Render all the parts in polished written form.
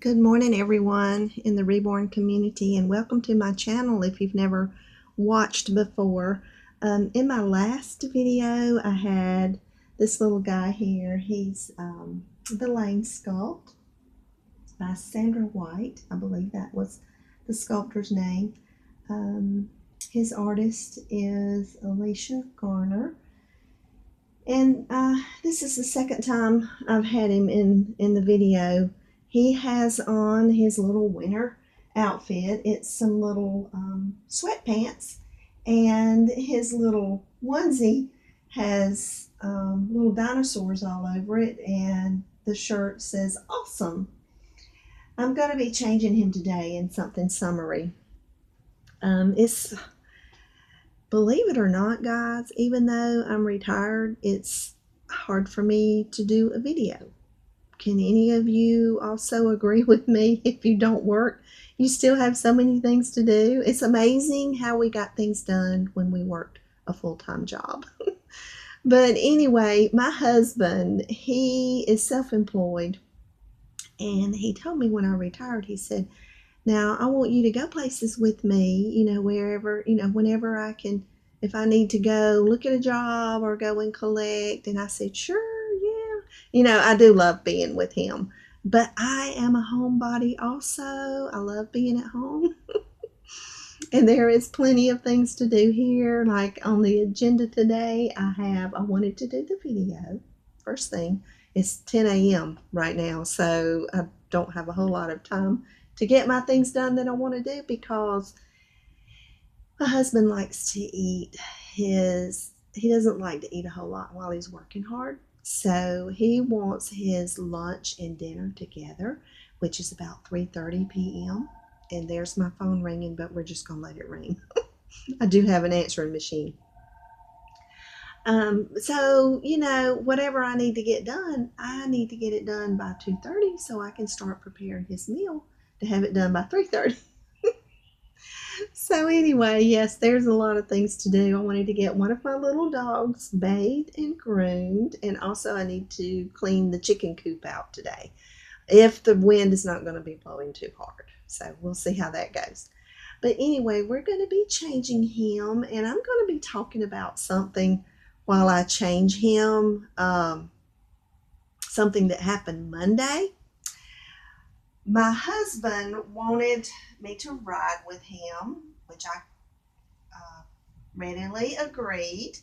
Good morning, everyone in the Reborn community, and welcome to my channel if you've never watched before. In my last video, I had this little guy here. He's the Lane Sculpt by Sandra White. I believe that was the sculptor's name. His artist is Alicia Garner. And this is the second time I've had him in the video. He has on his little winter outfit. It's some little sweatpants, and his little onesie has little dinosaurs all over it, and the shirt says awesome. I'm going to be changing him today in something summery. It's Believe it or not, guys, even though I'm retired, it's hard for me to do a video. Can any of you also agree with me? If you don't work, you still have so many things to do. It's amazing how we got things done when we worked a full-time job. But anyway, my husband, he is self-employed, and he told me when I retired, he said, now, I want you to go places with me, wherever, whenever I can, if I need to go look at a job or go and collect. And I said, sure, yeah. I do love being with him. But I am a homebody also. I love being at home. And there is plenty of things to do here. Like on the agenda today, I wanted to do the video. First thing, it's 10 a.m. right now, so I don't have a whole lot of time to get my things done that I want to do, because my husband likes to eat he doesn't like to eat a whole lot while he's working hard. So he wants his lunch and dinner together, which is about 3:30 p.m. And there's my phone ringing, but we're just going to let it ring. I do have an answering machine. So, whatever I need to get done, I need to get it done by 2:30 so I can start preparing his meal to have it done by 3:30. So anyway, yes, there's a lot of things to do. I wanted to get one of my little dogs bathed and groomed, and also I need to clean the chicken coop out today, if the wind is not going to be blowing too hard. So we'll see how that goes. But anyway, we're going to be changing him, and I'm going to be talking about something while I change him, something that happened Monday. My husband wanted me to ride with him, which I readily agreed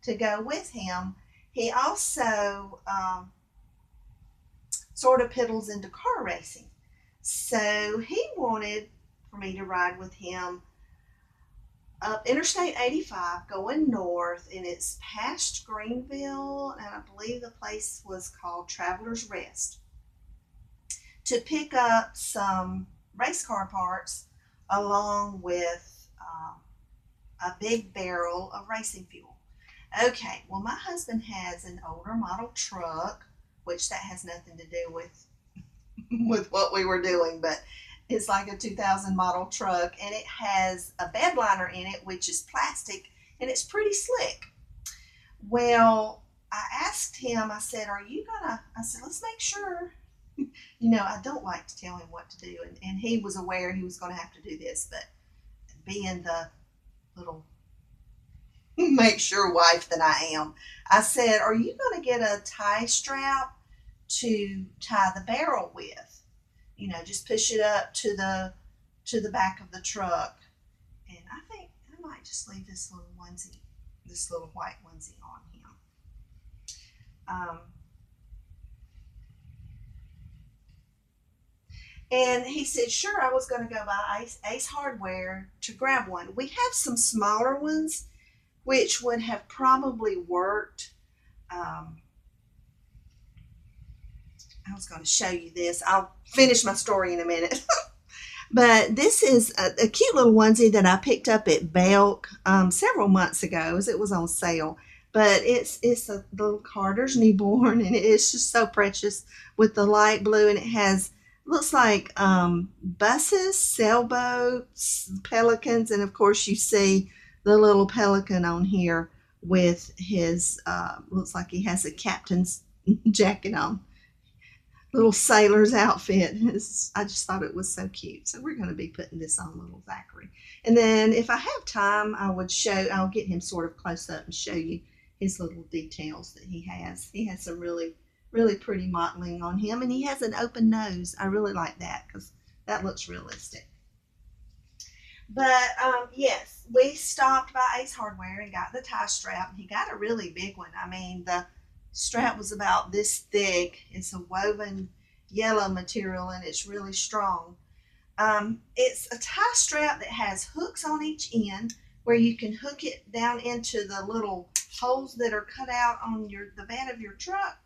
to go with him. He also sort of piddles into car racing. So he wanted for me to ride with him up Interstate 85 going north, and it's past Greenville, and I believe the place was called Traveler's Rest, to pick up some race car parts along with a big barrel of racing fuel. Okay, well, my husband has an older model truck, which that has nothing to do with what we were doing, but it's like a 2000 model truck, and it has a bed liner in it, which is plastic, and it's pretty slick. Well, I asked him, I said, I said, let's make sure. I don't like to tell him what to do, and he was aware he was going to have to do this, but being the little make sure wife that I am, I said, are you going to get a tie strap to tie the barrel with? Just push it up to the back of the truck. And I think I might just leave this little onesie, this little white onesie on him. And he said, sure, I was going to go by Ace Hardware to grab one. We have some smaller ones, which would have probably worked. I was going to show you this. I'll finish my story in a minute. But this is a cute little onesie that I picked up at Belk several months ago, as it was on sale. But it's a little Carter's newborn, and it's just so precious with the light blue, and it has, looks like buses, sailboats, pelicans, and of course you see the little pelican on here with his, looks like he has a captain's jacket on. little sailor's outfit. I just thought it was so cute. So we're going to be putting this on little Zachary. And then if I have time, I'll get him sort of close up and show you his little details that he has. He has some really, really pretty mottling on him, and he has an open nose. I really like that because that looks realistic. But yes, we stopped by Ace Hardware and got the tie strap. He got a really big one. I mean, the strap was about this thick. It's a woven yellow material and it's really strong. It's a tie strap that has hooks on each end where you can hook it down into the little holes that are cut out on the bed of your truck,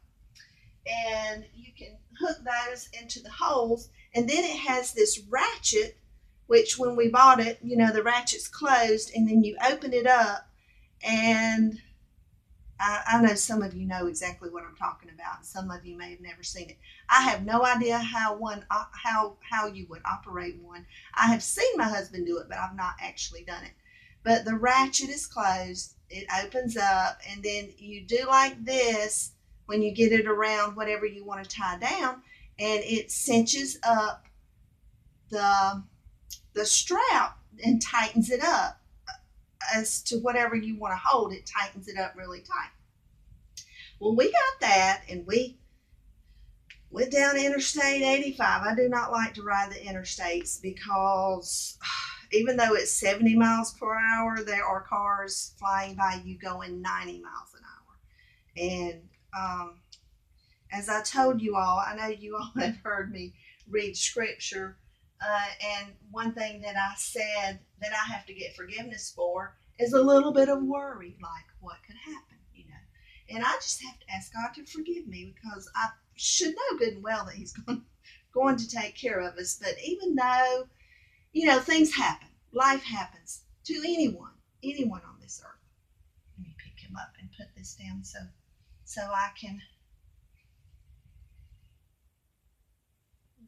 and you can hook those into the holes. And then it has this ratchet, which when we bought it, the ratchet's closed, and then you open it up, and I know some of you know exactly what I'm talking about. Some of you may have never seen it. I have no idea how you would operate one. I have seen my husband do it, but I've not actually done it. But the ratchet is closed. It opens up, and then you do like this when you get it around whatever you want to tie down, and it cinches up the strap and tightens it up as to whatever you want to hold. It tightens it up really tight. Well, we got that, and we went down Interstate 85. I do not like to ride the interstates because even though it's 70 miles per hour, there are cars flying by you going 90 miles an hour. And as I told you all, I know you all have heard me read scripture. And one thing that I said that I have to get forgiveness for is a little bit of worry, like what could happen, And I just have to ask God to forgive me because I should know good and well that He's going to take care of us. But even though, things happen, life happens to anyone on this earth. Let me pick him up and put this down so I can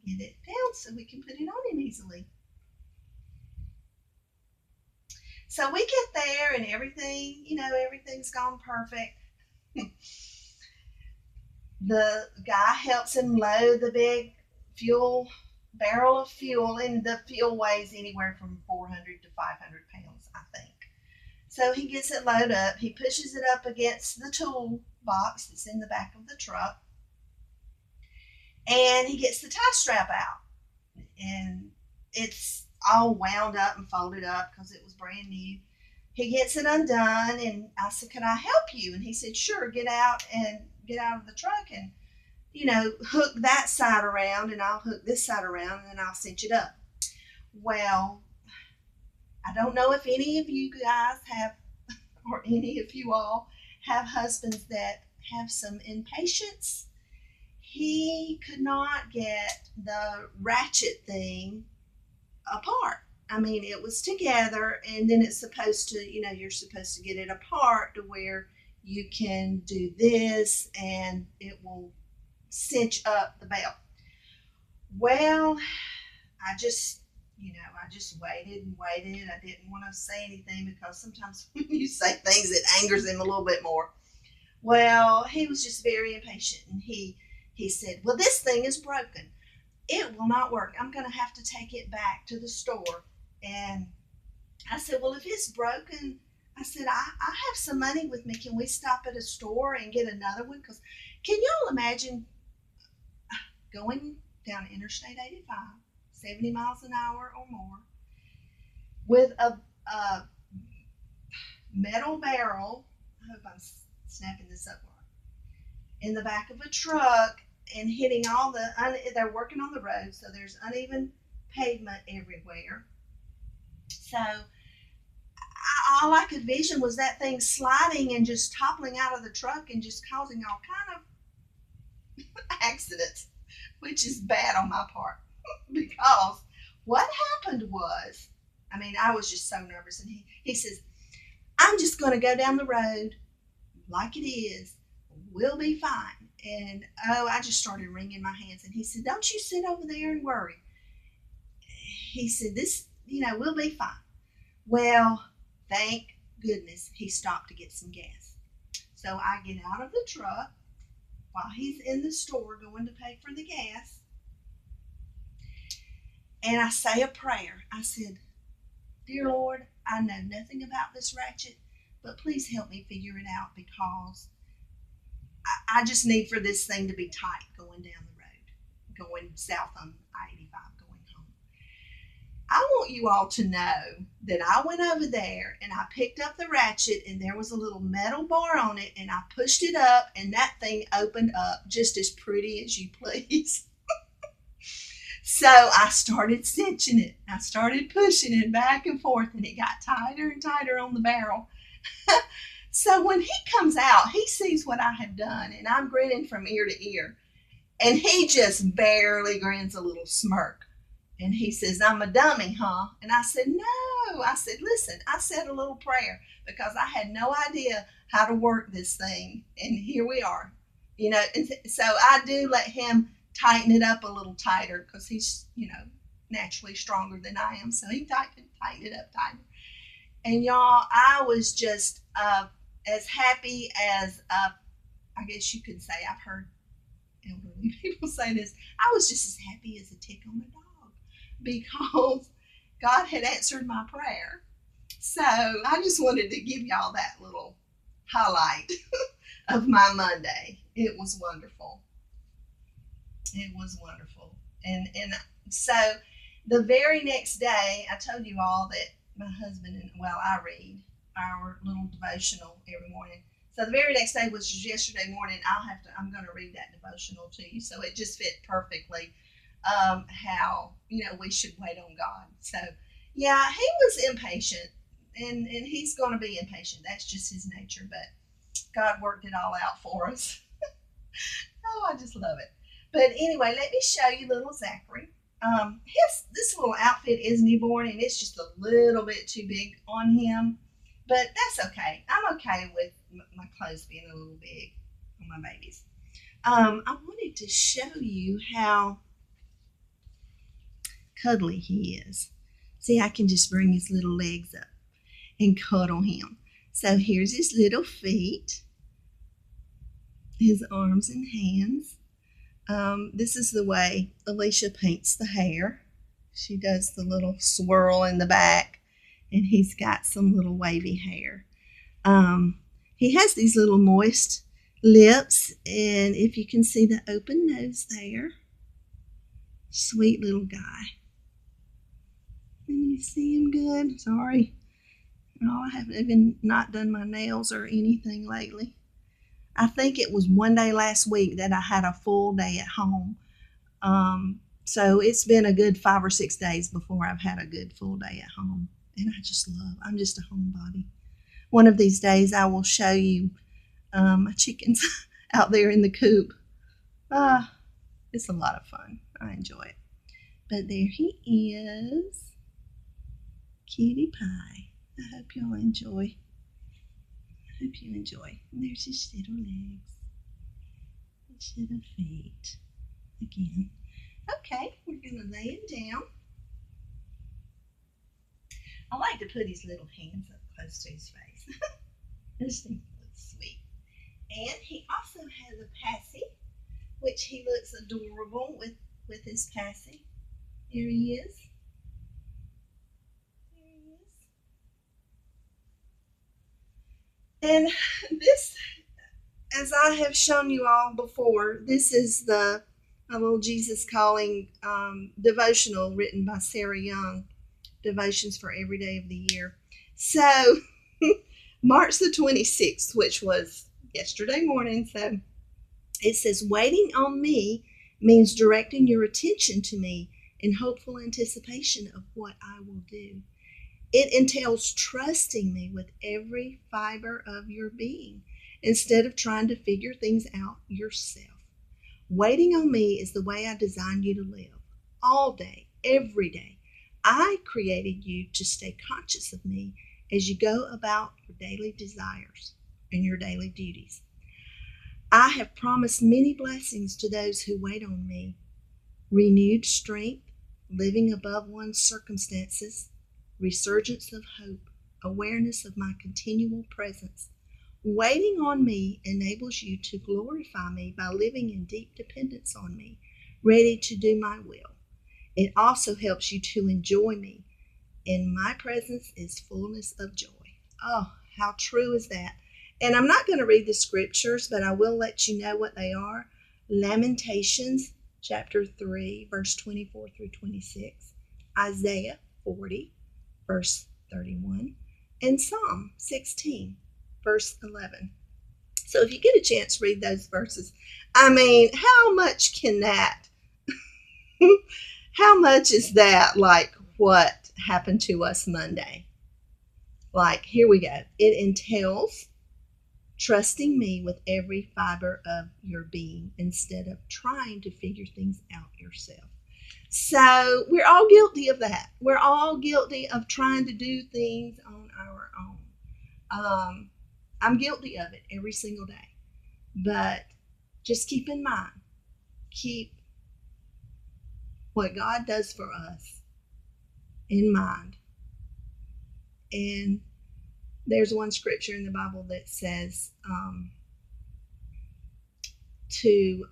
get it down so we can put it on him easily. So we get there and everything, everything's gone perfect. The guy helps him load the big barrel of fuel, and the fuel weighs anywhere from 400 to 500 pounds, I think. So he gets it loaded up. He pushes it up against the tool box that's in the back of the truck, and he gets the tie strap out, and it's all wound up and folded up because it was brand new. He gets it undone, and I said, "Can I help you?" And he said, "Sure, get out of the truck and hook that side around, and I'll hook this side around, and I'll cinch it up." Well, I don't know if any of you guys have, or any of you all have husbands that have some impatience. He could not get the ratchet thing apart. I mean, it was together, and then it's supposed to, you're supposed to get it apart to where you can do this and it will cinch up the belt. Well, I just waited and waited. I didn't want to say anything because sometimes when you say things, it angers him a little bit more. Well, he was just very impatient, and he said, "Well, this thing is broken. It will not work. I'm going to have to take it back to the store." And I said, "Well, if it's broken," I said, I have some money with me. Can we stop at a store and get another one? Because can y'all imagine going down Interstate 85, 70 miles an hour or more, with a metal barrel, I hope I'm snapping this up right, in the back of a truck, and hitting they're working on the road, so there's uneven pavement everywhere. So all I could vision was that thing sliding and just toppling out of the truck and just causing all kind of accidents, which is bad on my part because what happened was, I was just so nervous, and he says, "I'm just going to go down the road like it is. We'll be fine." And I just started wringing my hands, and he said, "Don't you sit over there and worry." He said, "This, we'll be fine." Well, thank goodness he stopped to get some gas. So I get out of the truck, while he's in the store going to pay for the gas, and I say a prayer. I said, Dear Lord, I know nothing about this ratchet, but please help me figure it out, because I just need for this thing to be tight going down the road, going south on I-85, going home. I want you all to know that I went over there and I picked up the ratchet, and there was a little metal bar on it, and I pushed it up, and that thing opened up just as pretty as you please. So I started cinching it. I started pushing it back and forth, and it got tighter and tighter on the barrel. So when he comes out, he sees what I have done, and I'm grinning from ear to ear. And he just barely grins a little smirk. And he says, I'm a dummy, huh? And I said, no. I said, listen, I said a little prayer because I had no idea how to work this thing. And here we are. You know, and so I do let him tighten it up a little tighter because he's, you know, naturally stronger than I am. So he tightened it up tighter. And y'all, I was just as happy as, I guess you could say, I've heard elderly people say this, I was just as happy as a tick on a dog because God had answered my prayer. So I just wanted to give y'all that little highlight of my Monday. It was wonderful. It was wonderful. And so the very next day, I told you all that my husband and, well, I read our little devotional every morning. So the very next day, which was yesterday morning, I'm going to read that devotional to you. So it just fit perfectly how, you know, we should wait on God. So yeah, he was impatient, and he's going to be impatient. That's just his nature, but God worked it all out for us. Oh, I just love it. But anyway, let me show you little Zachary. This little outfit is newborn, and it's just a little bit too big on him, but that's okay. I'm okay with my clothes being a little big on my babies. I wanted to show you how cuddly he is. See, I can just bring his little legs up and cuddle him. So here's his little feet, his arms and hands. This is the way Alicia paints the hair. She does the little swirl in the back, and he's got some little wavy hair. He has these little moist lips, and if you can see the open nose there, sweet little guy. Can you see him good? Sorry. Oh, I haven't even not done my nails or anything lately. I think it was one day last week that I had a full day at home. So it's been a good 5 or 6 days before I've had a good full day at home. And I'm just a homebody. One of these days I will show you my chickens out there in the coop. It's a lot of fun. I enjoy it. But there he is. Cutie pie. I hope you'll enjoy. Hope you enjoy. And there's his little legs, his little feet. Again. Okay, we're going to lay him down. I like to put his little hands up close to his face. I just think he looks sweet. And he also has a passy, which he looks adorable with his passy. Here he is. And this, as I have shown you all before, this is the little Jesus Calling devotional written by Sarah Young, Devotions for Every Day of the Year. So, March the 26th, which was yesterday morning, so it says, waiting on me means directing your attention to me in hopeful anticipation of what I will do. It entails trusting me with every fiber of your being instead of trying to figure things out yourself. Waiting on me is the way I designed you to live. All day, every day. I created you to stay conscious of me as you go about your daily desires and your daily duties. I have promised many blessings to those who wait on me. Renewed strength, living above one's circumstances, resurgence of hope, awareness of my continual presence, Waiting on me enables you to glorify me by living in deep dependence on me, ready to do my will. It also helps you to enjoy me. In my presence is fullness of joy. Oh, how true is that? And I'm not going to read the scriptures, but I will let you know what they are. Lamentations chapter 3, verse 24 through 26. Isaiah 40, verse 31. And Psalm 16, verse 11. So if you get a chance, read those verses. I mean, how much can that, how much is that like what happened to us Monday? Like, here we go. It entails trusting me with every fiber of your being instead of trying to figure things out yourself. So we're all guilty of that. We're all guilty of trying to do things on our own. I'm guilty of it every single day. But just keep in mind, keep what God does for us in mind. And there's one scripture in the Bible that says to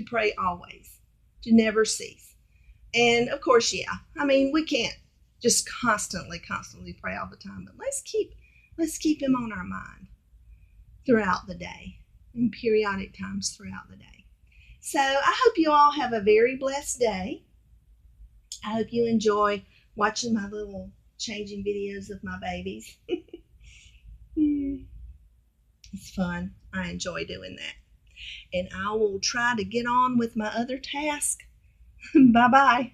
pray always, to never cease. And of course, yeah, I mean, we can't just constantly pray all the time, but let's keep him on our mind throughout the day, and periodic times throughout the day. So I hope you all have a very blessed day. I hope you enjoy watching my little changing videos of my babies. It's fun. I enjoy doing that. And I will try to get on with my other task. Bye-bye.